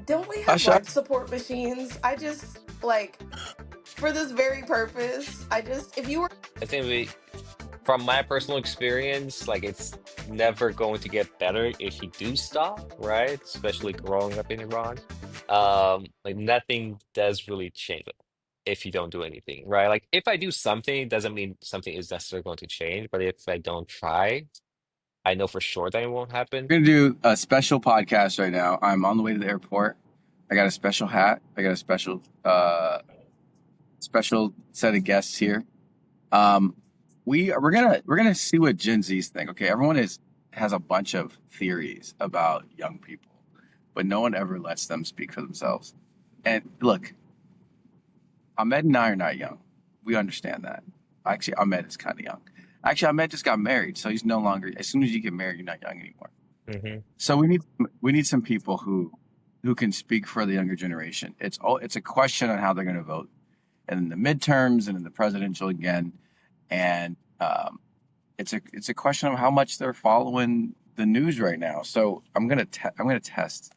Don't we have Asha, life support machines? I just like for this very purpose. I just if you were I think from my personal experience, like it's never going to get better if you do stop, right? Especially growing up in Iran. Like nothing does really change if you don't do anything, right? Like if I do something, it doesn't mean something is necessarily going to change, but if I don't try, I know for sure that it won't happen. we're gonna do a special podcast right now. I'm on the way to the airport. I got a special hat. I got a special set of guests here. Um, we're gonna see what Gen Zs think. Okay, everyone has a bunch of theories about young people, but no one ever lets them speak for themselves. And look, Ahmed and I are not young. We understand that. Actually, Ahmed is kind of young. Actually, Ahmed just got married, so he's no longer. As soon as you get married, you're not young anymore. Hmm. So we need some people who can speak for the younger generation. It's a question on how they're going to vote in the midterms and in the presidential again, and it's a question of how much they're following the news right now. So I'm gonna test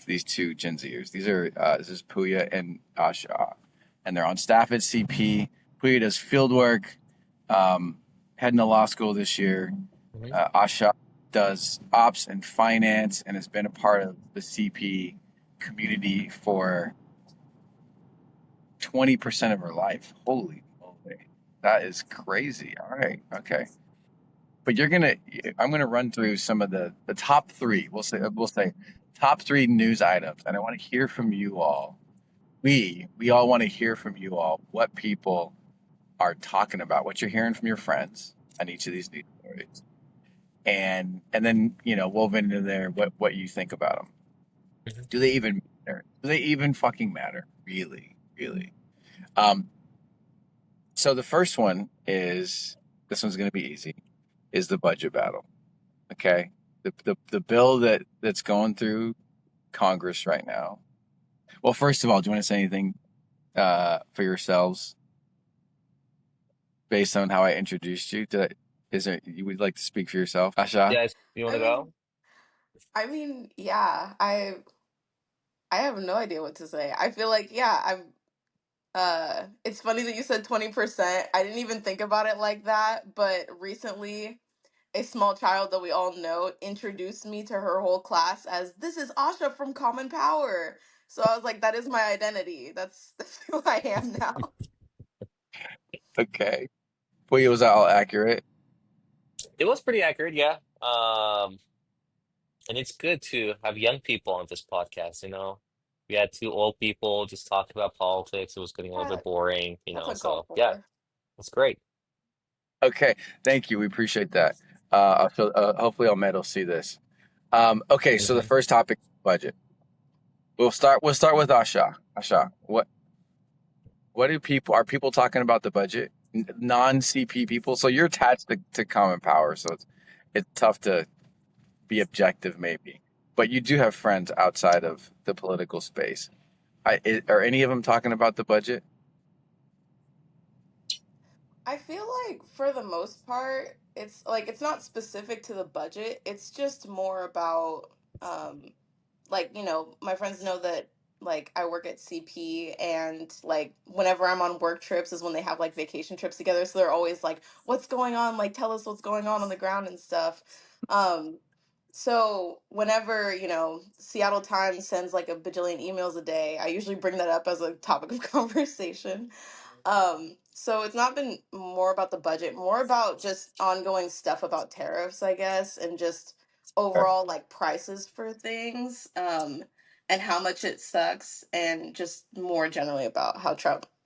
these two Gen Zers. This is Pouya and Asha, and they're on staff at CP. Pouya does field work, heading to law school this year. Hmm. Asha does ops and finance and has been a part of the CP community for 20% of her life. Holy moly. That is crazy. All right. Okay. But I'm gonna run through some of the top three. We'll say top three news items, and I want to hear from you all. We all want to hear from you all what people are talking about, what you're hearing from your friends on each of these news stories, and then woven into there what you think about them. Do they even matter? Do they even fucking matter? Really, really. Um, so the first one is this one's gonna be easy. Is the budget battle. Okay, the bill that's going through Congress right now. Well, first of all, do you want to say anything for yourselves based on how I introduced you? Is there you would like to speak for yourself, Asha? Yeah, you want I to mean go? I mean, yeah, I have no idea what to say. I feel like yeah, it's funny that you said 20%. I didn't even think about it like that, but recently a small child that we all know introduced me to her whole class as this is Asha from Common Power. So I was like, that is my identity. That's who I am now. Okay. Well, was that all accurate? It was pretty accurate, yeah. And it's good to have young people on this podcast, you know. We had two old people just talking about politics. It was getting a little bit That, boring, you that's know. uncalled So yeah, for. that's great. Okay. Thank you. We appreciate that. Hopefully, Ahmed will see this. Okay. So the Hmm. first topic, budget. We'll start with Asha. Asha, what do people are people talking about the budget? Non CP people. So you're attached to Common Power, so it's tough to be objective, maybe. But you do have friends outside of the political space. Are any of them talking about the budget? I feel like for the most part, it's like it's not specific to the budget. It's just more about um like, my friends know that like I work at CP and like whenever I'm on work trips is when they have like vacation trips together. So they're always like, what's going on? Like tell us what's going on the ground and stuff. Um so whenever, Seattle Times sends like a bajillion emails a day, I usually bring that up as a topic of conversation. So it's not been more about the budget, more about just ongoing stuff about tariffs, I guess, and just overall like prices for things, and how much it sucks, and just more generally about how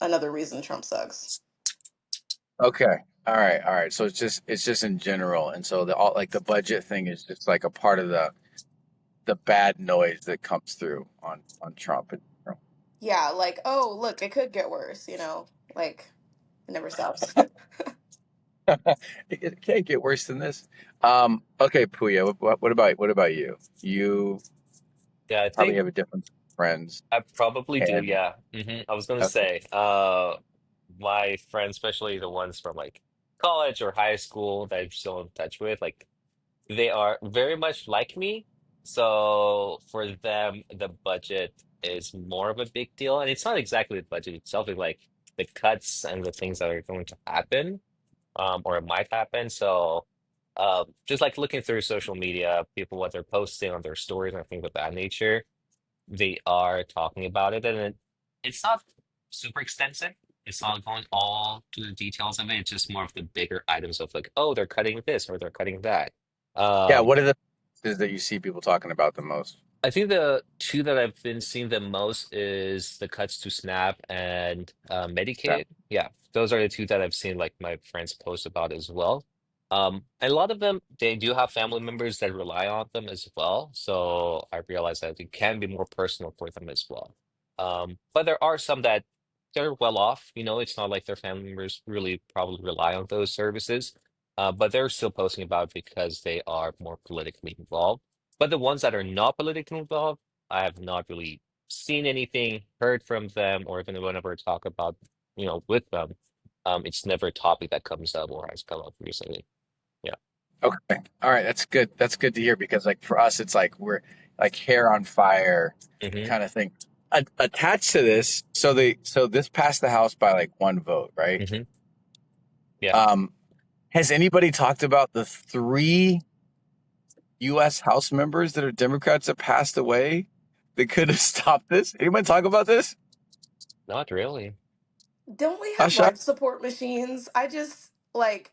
another reason Trump sucks. Okay. All right. So it's just in general, and so the budget thing is just like a part of the bad noise that comes through on Trump. Yeah, like, oh, look, it could get worse, like it never stops. It can't get worse than this. Okay, Puya, what about you? You Yeah, I probably think have a different friends, I probably do, and yeah. I was gonna okay, say, my friends, especially the ones from like college or high school that I'm still in touch with, like they are very much like me. So for them, the budget is more of a big deal. And it's not exactly the budget itself, it's like the cuts and the things that are going to happen, or it might happen. So just like looking through social media, people what they're posting on their stories and things of that nature, they are talking about it. And it's not super extensive. It's not going all to the details of it. It's just more of the bigger items of like, oh, they're cutting this or they're cutting that. Yeah, Um, what are the is that you see people talking about the most? I think the two that I've been seeing the most is the cuts to SNAP and Yeah. Medicaid. Yeah, those are the two that I've seen like my friends post about as well. And a lot of them, they do have family members that rely on them as well. So I realize that it can be more personal for them as well. But there are some that they're well off. It's not like their family members really probably rely on those services. But they're still posting about it because they are more politically involved. But the ones that are not politically involved, I have not really seen anything, heard from them, or even whenever I talk about, with them, it's never a topic that comes up or has come up recently. Yeah. Okay. All right. That's good. That's good to hear because like for us, it's like we're like hair on fire Hmm. kind of thing. Attached to this, so this passed the House by like one vote, right? Hmm. Yeah. Um, has anybody talked about the three U.S. House members that are Democrats that passed away that could have stopped this? Anybody talk about this? Not really. Don't we have Asha, life support machines? I just like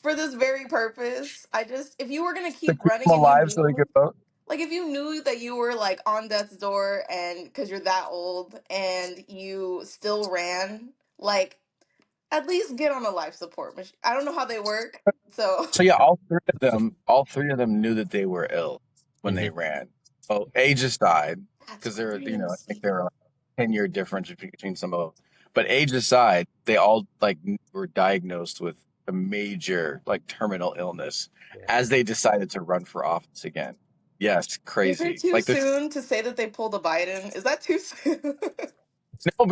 for this very purpose. I just if you were gonna to keep keep running them and you alive so they knew could vote. like if you knew that you were like on death's door and because you're that old and you still ran, like at least get on a life support machine. I don't know how they work, so So yeah, all three of them knew that they were ill when they Hmm. ran. Oh, age aside, that's because there, I think crazy. there were like 10-year difference between some of them. But age aside, they all like were diagnosed with a major like terminal illness Yeah. as they decided to run for office again. Yes, Is it crazy. too Like this. soon to say that they pulled a Biden? Is that too soon? No,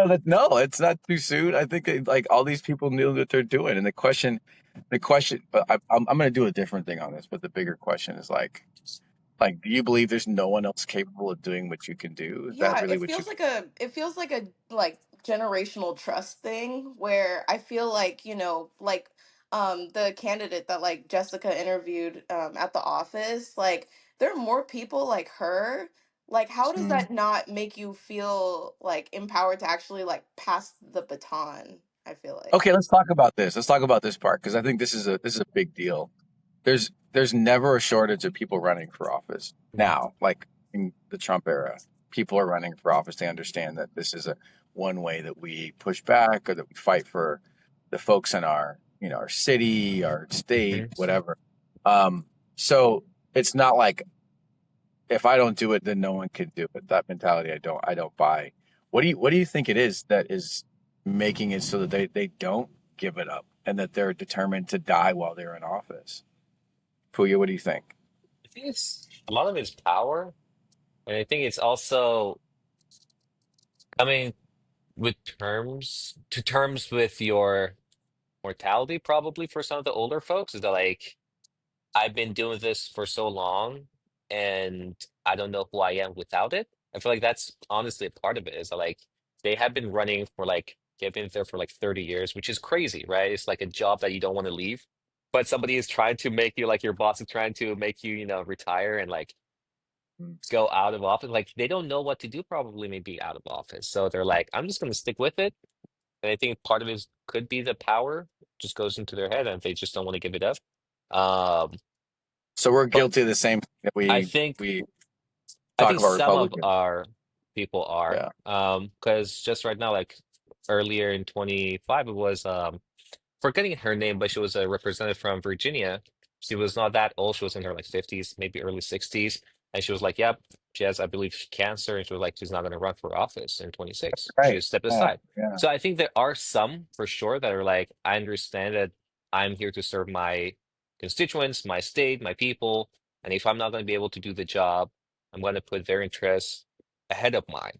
but no, it's not too soon. I think like all these people knew what they're doing, and the question. But I'm going to do a different thing on this. But the bigger question is like, do you believe there's no one else capable of doing what you can do? Is that Yeah, really what you? it feels like a like generational trust thing where I feel like, like the candidate that like Jessica interviewed at the office, like there are more people like her. Like how does Mm. that not make you feel like empowered to actually like pass the baton? I feel like. Okay, let's talk about this. Let's talk about this part because I think this is a big deal. There's never a shortage of people running for office now. Like in the Trump era, people are running for office. They understand that this is a one way that we push back or that we fight for the folks in our city, our state, Hmm. whatever. So it's not like if I don't do it, then no one can do it. That mentality, I don't buy. What do you think it is that is making it so that they don't give it up and that they're determined to die while they're in office? Puya, what do you think? I think it's a lot of it's power. And I think it's also coming with terms with your mortality, probably for some of the older folks, is that like, I've been doing this for so long and I don't know who I am without it. I feel like that's honestly a part of it is that like they have been running for like they've been there for like 30 years, which is crazy, right? It's like a job that you don't want to leave. But somebody is trying to make you like your boss is trying to make you, retire and like Mm. go out of office. Like they don't know what to do probably maybe out of office. So they're like, I'm just gonna stick with it. And I think part of it could be the power just goes into their head and they just don't want to give it up. Um, So we're but guilty of the same thing that I we think we I talk think about some of Republicans. our people are, Yeah. because just right now, like earlier in 25, it was forgetting her name, but she was a representative from Virginia. She was not that old. She was in her like 50s, maybe early 60s. And she was like, yep, she has, I believe, cancer. And she was like, she's not going to run for office in 26. She Right. has stepped Yeah. aside. Yeah. So I think there are some for sure that are like, I understand that I'm here to serve my constituents, my state, my people. And if I'm not going to be able to do the job, I'm going to put their interests ahead of mine.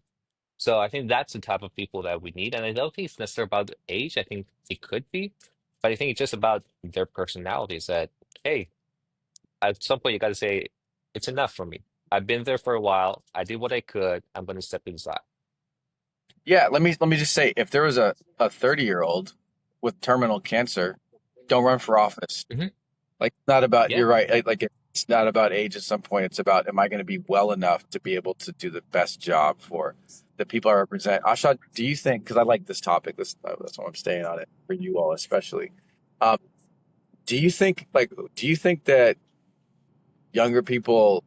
So I think that's the type of people that we need. And I don't think it's necessarily about age. I think it could be, but I think it's just about their personalities that, hey, at some point you got to say, it's enough for me. I've been there for a while. I did what I could. I'm going to step inside. Yeah, let me just say, if there was a 30-year-old with terminal cancer, don't run for office. Hmm. Like, it's not about, Yeah. you're right. Like, it's not about age at some point. It's about, am I going to be well enough to be able to do the best job for the people I represent? Asha, do you think, because I like this topic, that's why I'm staying on it for you all especially. Um, do you think that younger people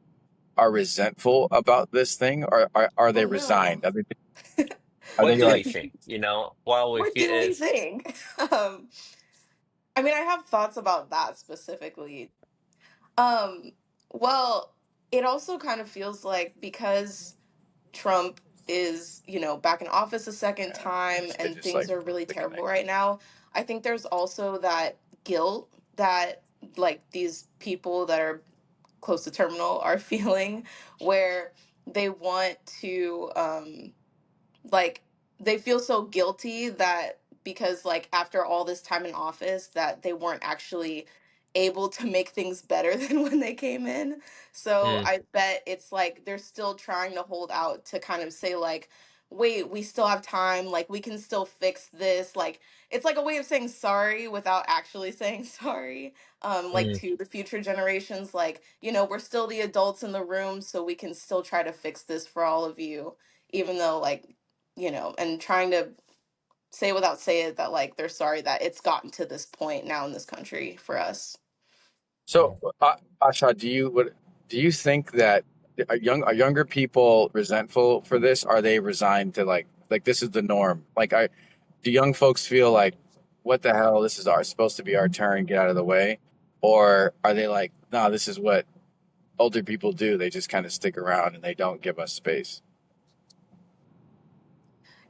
are resentful about this thing, or are they Oh no. resigned? Are What they do we like, think? Well, if What do we it, think? Um, I mean, I have thoughts about that specifically. Um, well, it also kind of feels like because Trump is, back in office a second yeah, time I and just things like are really the terrible connection. right now, I think there's also that guilt that like these people that are close to terminal are feeling where they want to like they feel so guilty that because like after all this time in office that they weren't actually able to make things better than when they came in. So mm, I bet it's like they're still trying to hold out to kind of say like, wait, we still have time, like we can still fix this. Like it's like a way of saying sorry without actually saying sorry. Like mm. to the future generations, like, we're still the adults in the room, so we can still try to fix this for all of you, even though like, and trying to say without saying that like they're sorry that it's gotten to this point now in this country for us. So, Asha, do you think that are younger people resentful for this? Are they resigned to like this is the norm? Like, do young folks feel like, what the hell? This is our supposed to be our turn. Get out of the way, or are they like, no, this is what older people do. They just kind of stick around and they don't give us space.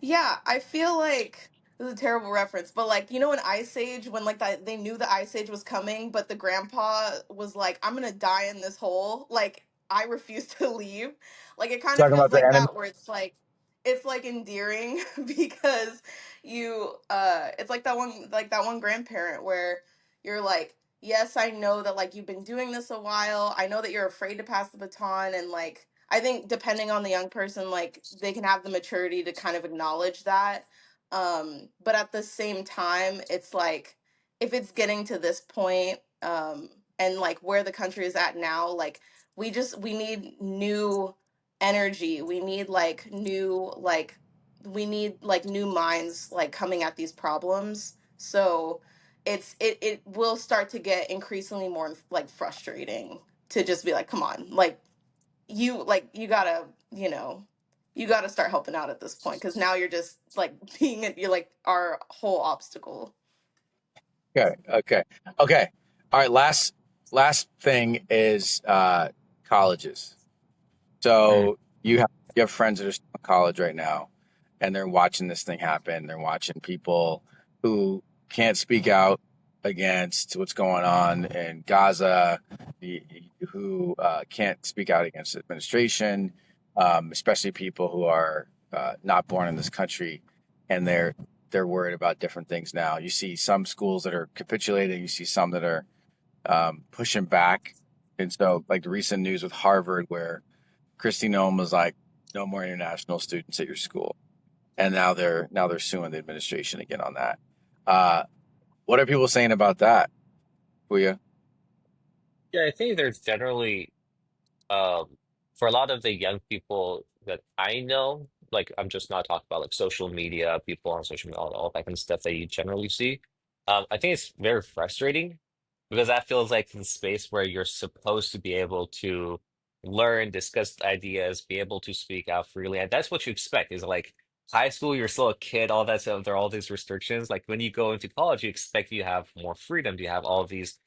Yeah, I feel like this is a terrible reference, but like in Ice Age when like that they knew the Ice Age was coming, but the grandpa was like, "I'm gonna die in this hole." Like I refuse to leave. Like it kind of Talking feels about the like enemy. that, where it's like endearing because it's like that one grandparent where you're like, yes, I know that like you've been doing this a while. I know that you're afraid to pass the baton, and like I think depending on the young person, like they can have the maturity to kind of acknowledge that. But at the same time, it's like if it's getting to this point, and like where the country is at now, like we need new energy. We need like new minds like coming at these problems. So it will start to get increasingly more like frustrating to just be like, come on, you gotta you gotta start helping out at this point because now you're just like you're like our whole obstacle. Okay, okay, okay. All right. Last thing is colleges. Mm. So you have friends that are still in college right now, and they're watching this thing happen. They're watching people who can't speak out against what's going on in Gaza, who can't speak out against the administration, especially people who are not born in this country, and they're worried about different things now. You see some schools that are capitulating. You see some that are pushing back, and so like the recent news with Harvard, where Kristi Noem was like, "No more international students at your school," and now they're suing the administration again on that. Uh, what are people saying about that, Puya? Yeah, I think there's generally um for a lot of the young people that I know, like I'm just not talking about like social media, people on social media, all that kind of stuff that you generally see. I think it's very frustrating because that feels like the space where you're supposed to be able to learn, discuss ideas, be able to speak out freely. And that's what you expect is like high school, you're still a kid, all that stuff, there are all these restrictions. Like when you go into college, you expect you have more freedom, you have all these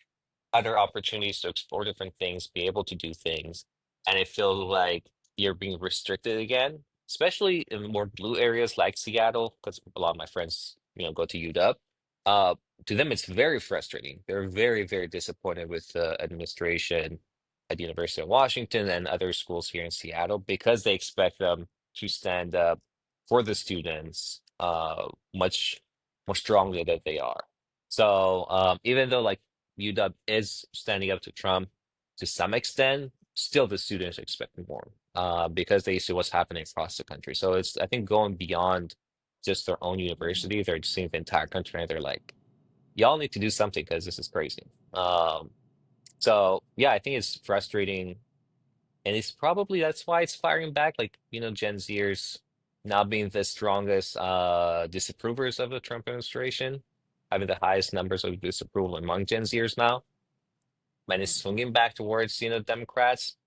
other opportunities to explore different things, be able to do things, and it feels like you're being restricted again, especially in more blue areas like Seattle, because a lot of my friends, go to UW. Uh, to them, it's very frustrating. They're very, very disappointed with the administration at the University of Washington and other schools here in Seattle because they expect them to stand up for the students much more strongly than they are. So even though like UW is standing up to Trump to some extent. still the students expect more because they see what's happening across the country. So it's, I think, going beyond just their own university. They're seeing the entire country and they're like, y'all need to do something because this is crazy. So yeah, I think it's frustrating, and it's probably that's why it's firing back. Like, Gen Zers now being the strongest disapprovers of the Trump administration, having the highest numbers of disapproval among Gen Zers now, and it's swinging back towards, Democrats.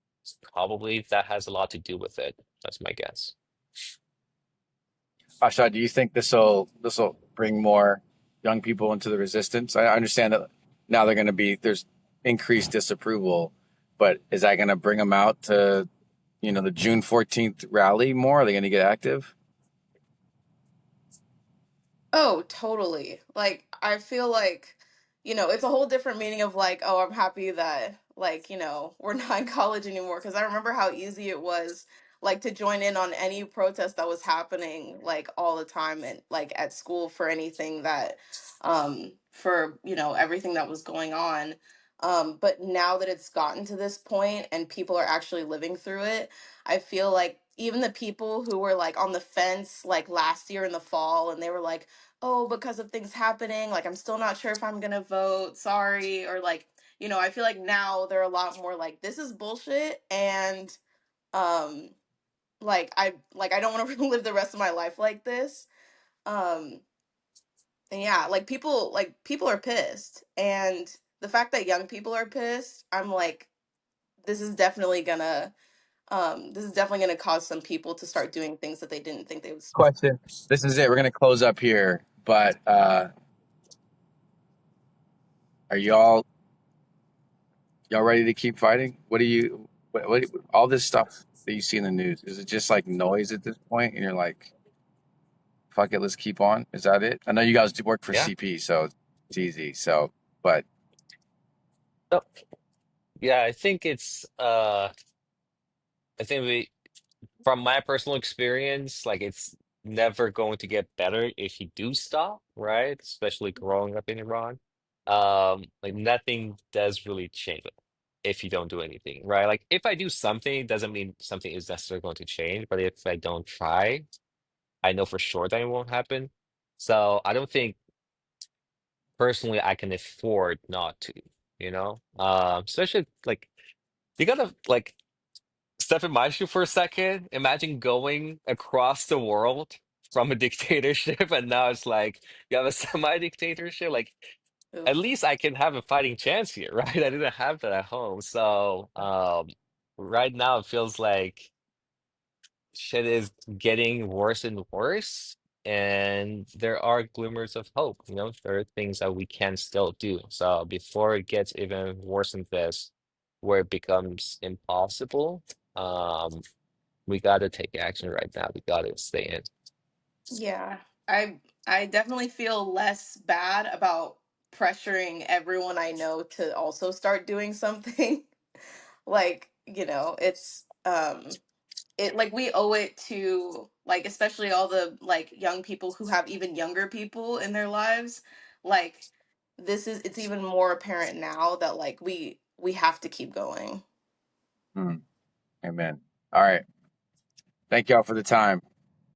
Probably that has a lot to do with it. That's my guess. Asha, do you think this will bring more young people into the resistance? I understand that now they're going to be there's increased disapproval, but is that going to bring them out to the June 14th rally more? Are they going to get active? Oh, totally. Like, I feel like, it's a whole different meaning of like, oh, I'm happy that, like, we're not in college anymore. Because I remember how easy it was, like, to join in on any protest that was happening, like, all the time and, like, at school for anything that, for, everything that was going on. But now that it's gotten to this point and people are actually living through it, I feel like even the people who were like on the fence like last year in the fall and they were like, oh, because of things happening, like I'm still not sure if I'm gonna vote, sorry, or like, I feel like now they're a lot more like this is bullshit and um like I don't want to live the rest of my life like this. Um and yeah, like people are pissed. And the fact that young people are pissed, I'm like, this is definitely gonna this is definitely gonna cause some people to start doing things that they didn't think they would. Question. This is it. We're going to close up here, but are y'all ready to keep fighting? What all this stuff that you see in the news, is it just like noise at this point and you're like, fuck it, let's keep on? Is that it? I know you guys do work for Yeah. CP, so it's easy. So, but So, yeah, I think from my personal experience, like it's never going to get better if you do stop, right? Especially growing up in Iran. Like nothing does really change if you don't do anything, right? Like if I do something, it doesn't mean something is necessarily going to change, but if I don't try, I know for sure that it won't happen. So I don't think personally I can afford not to, especially like you gotta like step in my shoe for a second. Imagine going across the world from a dictatorship, and now it's like you have a semi-dictatorship. Like, at Oof. least I can have a fighting chance here, right? I didn't have that at home. So, right now it feels like shit is getting worse and worse. And there are glimmers of hope, there are things that we can still do. So before it gets even worse than this, where it becomes impossible, um, we gotta take action right now. We gotta stay in. Yeah, I definitely feel less bad about pressuring everyone I know to also start doing something. Like, it's it like we owe it to like especially all the like young people who have even younger people in their lives. Like it's even more apparent now that like we have to keep going. amen. All right. Thank y'all for the time.